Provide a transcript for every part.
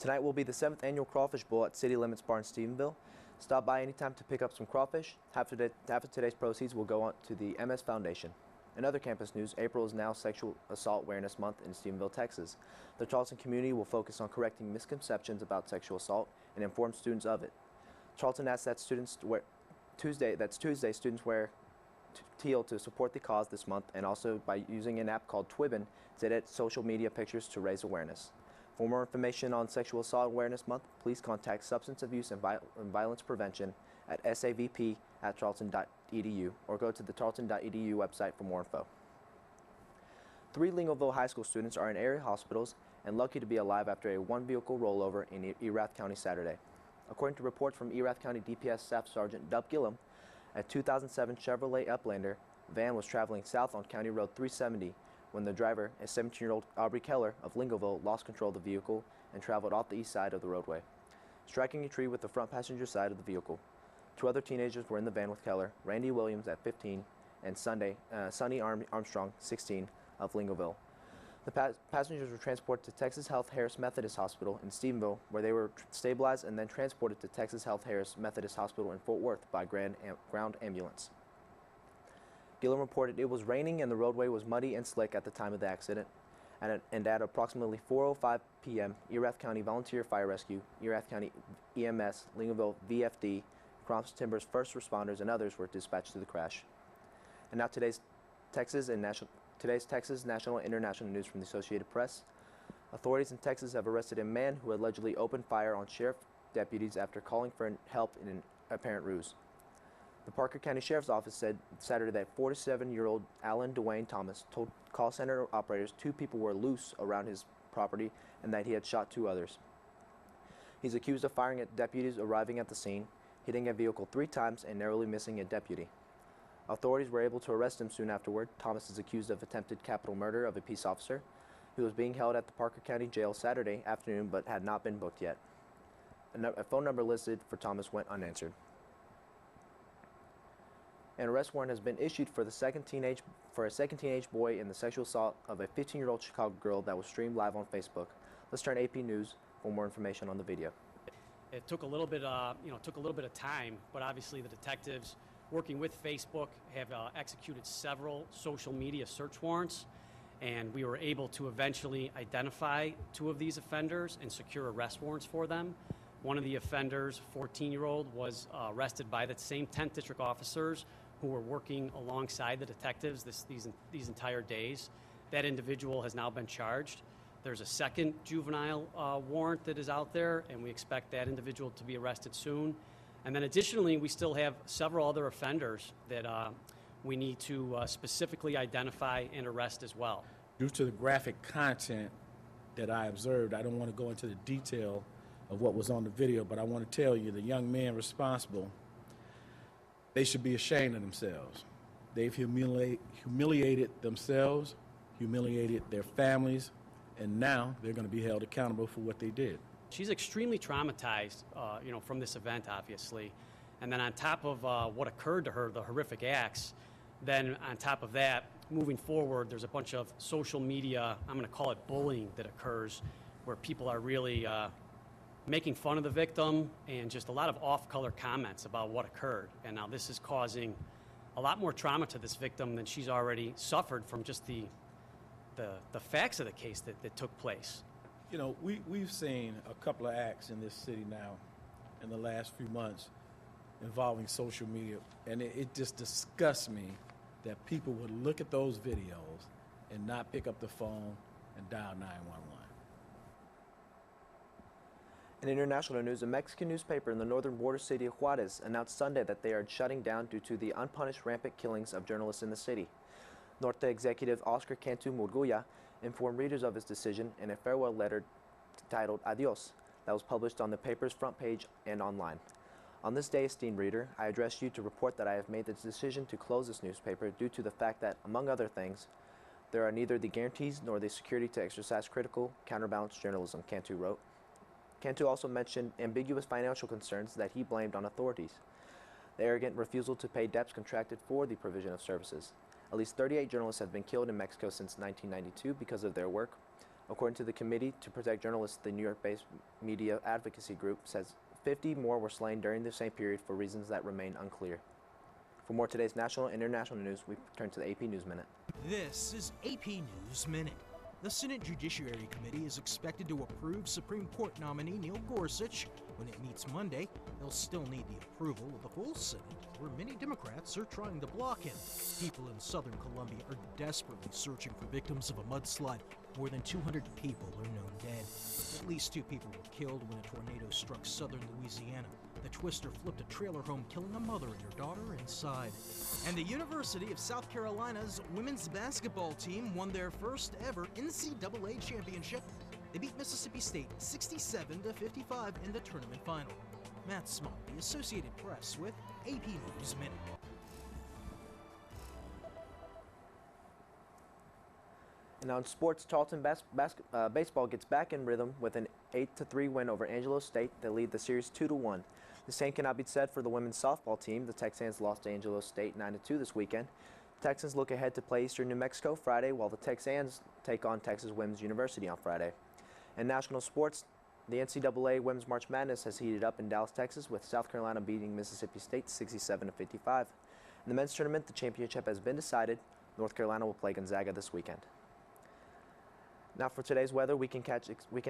Tonight will be the 7th annual Crawfish Bowl at City Limits Bar in Stephenville. Stop by anytime to pick up some crawfish. Half of today's proceeds will go on to the MS Foundation. In other campus news, April is now Sexual Assault Awareness Month in Stephenville, Texas. The Tarleton community will focus on correcting misconceptions about sexual assault and inform students of it. Tarleton asks that students wear Tuesday, students wear teal to support the cause this month, and also by using an app called Twibbin to edit social media pictures to raise awareness. For more information on Sexual Assault Awareness Month, please contact Substance Abuse and Violence Prevention at savp@tarleton.edu or go to the tarleton.edu website for more info. 3 Lincolnville High School students are in area hospitals and lucky to be alive after a one-vehicle rollover in Erath County Saturday. According to reports from Erath County DPS Staff Sergeant Dub Gillum, a 2007 Chevrolet Uplander van was traveling south on County Road 370 when the driver, a 17-year-old Aubrey Keller of Lincolnville, lost control of the vehicle and traveled off the east side of the roadway, striking a tree with the front passenger side of the vehicle. 2 other teenagers were in the van with Keller, Randy Williams at 15 and Sonny Armstrong, 16, of Lincolnville. The passengers were transported to Texas Health Harris Methodist Hospital in Stephenville, where they were stabilized and then transported to Texas Health Harris Methodist Hospital in Fort Worth by ground ambulance. Gillum reported it was raining and the roadway was muddy and slick at the time of the accident, and at approximately 4:05 p.m., Erath County Volunteer Fire Rescue, Erath County EMS, Lincolnville VFD, Cross Timbers first responders, and others were dispatched to the crash. And now today's Texas, national, and international news from the Associated Press. Authorities in Texas have arrested a man who allegedly opened fire on sheriff deputies after calling for help in an apparent ruse. The Parker County Sheriff's Office said Saturday that 47-year-old Alan Dwayne Thomas told call center operators 2 people were loose around his property and that he had shot 2 others. He's accused of firing at deputies arriving at the scene, hitting a vehicle 3 times, and narrowly missing a deputy. Authorities were able to arrest him soon afterward. Thomas is accused of attempted capital murder of a peace officer. He was being held at the Parker County Jail Saturday afternoon but had not been booked yet. A phone number listed for Thomas went unanswered. An arrest warrant has been issued for a second teenage boy in the sexual assault of a 15-year-old Chicago girl that was streamed live on Facebook. Let's turn to AP News for more information on the video. It took a little bit, of time, but obviously the detectives working with Facebook have executed several social media search warrants, and we were able to eventually identify 2 of these offenders and secure arrest warrants for them. One of the offenders, 14-year-old, was arrested by the same 10th district officers who were working alongside the detectives these entire days. That individual has now been charged. There's a second juvenile warrant that is out there, and we expect that individual to be arrested soon. And then additionally, we still have several other offenders that we need to specifically identify and arrest as well. Due to the graphic content that I observed, I don't want to go into the detail of what was on the video, but I want to tell you the young men responsible, they should be ashamed of themselves. They've humiliated themselves, humiliated their families, and now they're going to be held accountable for what they did. She's extremely traumatized, from this event, obviously. And then on top of what occurred to her, the horrific acts, then on top of that, moving forward, there's a bunch of social media, I'm going to call it bullying, that occurs where people are really making fun of the victim and just a lot of off-color comments about what occurred. And now this is causing a lot more trauma to this victim than she's already suffered from just the facts of the case that took place. You know, we've seen a couple of acts in this city now in the last few months involving social media, and it just disgusts me that people would look at those videos and not pick up the phone and dial 911. In international news, a Mexican newspaper in the northern border city of Juarez announced Sunday that they are shutting down due to the unpunished rampant killings of journalists in the city. Norte executive Oscar Cantu Murguia informed readers of his decision in a farewell letter titled Adios that was published on the paper's front page and online. On this day, esteemed reader, I address you to report that I have made the decision to close this newspaper due to the fact that, among other things, there are neither the guarantees nor the security to exercise critical, counterbalanced journalism, Cantu wrote. Cantu also mentioned ambiguous financial concerns that he blamed on authorities. The arrogant refusal to pay debts contracted for the provision of services. At least 38 journalists have been killed in Mexico since 1992 because of their work. According to the Committee to Protect Journalists, the New York-based media advocacy group says 50 more were slain during the same period for reasons that remain unclear. For more today's national and international news, we turn to the AP News Minute. This is AP News Minute. The Senate Judiciary Committee is expected to approve Supreme Court nominee Neil Gorsuch. When it meets Monday, they'll still need the approval of the full Senate, where many Democrats are trying to block him. People in southern Colombia are desperately searching for victims of a mudslide. More than 200 people are known dead. At least 2 people were killed when a tornado struck southern Louisiana. The twister flipped a trailer home, killing a mother and her daughter inside. And the University of South Carolina's women's basketball team won their first ever NCAA championship. They beat Mississippi State 67-55 in the tournament final. Matt Small, the Associated Press with AP News Minute. And now in sports, Tarleton baseball gets back in rhythm with an 8-3 win over Angelo State that lead the series 2-1. The same cannot be said for the women's softball team. The Texans lost to Angelo State 9-2 this weekend. The Texans look ahead to play Eastern New Mexico Friday, while the Texans take on Texas Women's University on Friday. In national sports, the NCAA Women's March Madness has heated up in Dallas, Texas, with South Carolina beating Mississippi State 67-55. In the men's tournament, the championship has been decided. North Carolina will play Gonzaga this weekend. Now for today's weather, we can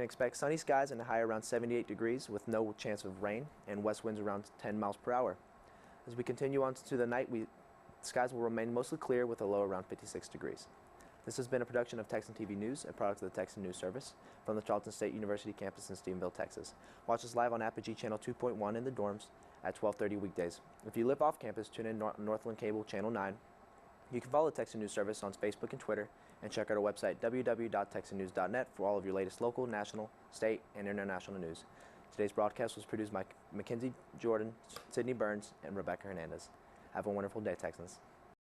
expect sunny skies and a high around 78 degrees with no chance of rain and west winds around 10 miles per hour. As we continue on to the night, skies will remain mostly clear with a low around 56 degrees. This has been a production of Texan TV News, a product of the Texan News Service, from the Tarleton State University campus in Stephenville, Texas. Watch us live on Apogee Channel 2.1 in the dorms at 12:30 weekdays. If you live off campus, tune in Northland Cable Channel 9. You can follow the Texan News Service on Facebook and Twitter, and check out our website, www.texannews.net, for all of your latest local, national, state, and international news. Today's broadcast was produced by Mackenzie Jordan, Sydney Burns, and Rebecca Hernandez. Have a wonderful day, Texans.